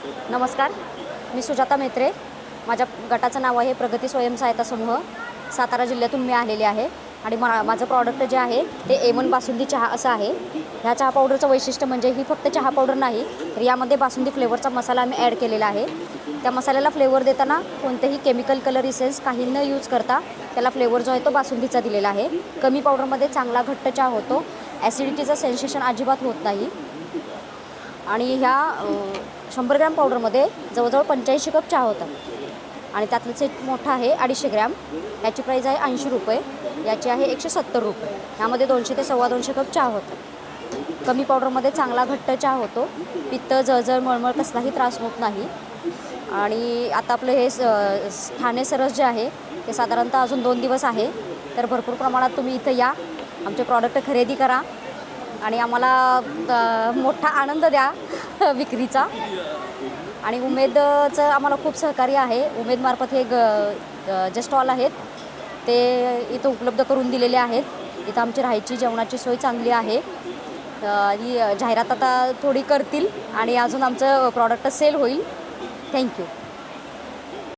नमस्कार, मी सुजाता मेत्रे. माझ्या गटाचं नाव आहे प्रगती स्वयंसहायता समूह. सातारा जिल्ह्यातून मी आलेले आहे आणि माझं प्रॉडक्ट जे आहे ते A1 बासुंदी चहा असं आहे. ह्या चहा पावडरचं वैशिष्ट्य म्हणजे ही फक्त चहा पावडर नाही, तर यामध्ये बासुंदी फ्लेवरचा मसाला आम्ही ॲड केलेला आहे. त्या मसाल्याला फ्लेवर देताना कोणतेही केमिकल कलर इसेन्स काही न यूज करता त्याला फ्लेवर जो आहे तो बासुंदीचा दिलेला आहे. कमी पावडरमध्ये चांगला घट्ट चहा होतो. ॲसिडिटीचं सेन्सेशन अजिबात होत नाही. आणि ह्या 100 ग्रॅम पावडरमध्ये जवळजवळ 85 कप चहा होतात आणि त्यातलं सेट मोठा आहे 250 ग्रॅम. याची प्राईस आहे 80 रुपये, याची आहे 170 रुपये. ह्यामध्ये 200 ते 250 कप चहा होतं. कमी पावडरमध्ये चांगला घट्ट चहा होतो. पित्त, जळजळ, मळमळ कसलाही त्रास होत नाही. आणि आता आपलं हे ठाणे सरस जे आहे ते साधारणतः अजून 2 दिवस आहे, तर भरपूर प्रमाणात तुम्ही इथं या, आमचे प्रॉडक्ट खरेदी करा आणि आम्हाला मोठा आनंद द्या विक्रीचा. आणि उमेदचं आम्हाला खूप सहकार्य आहे. उमेदमार्फत हे जे स्टॉल आहेत ते इथं उपलब्ध करून दिलेले आहेत. इथं आमची राहायची जेवणाची सोय चांगली आहे. ही जाहिरात आता थोडी करतील आणि अजून आमचं प्रॉडक्ट सेल होईल. थँक्यू.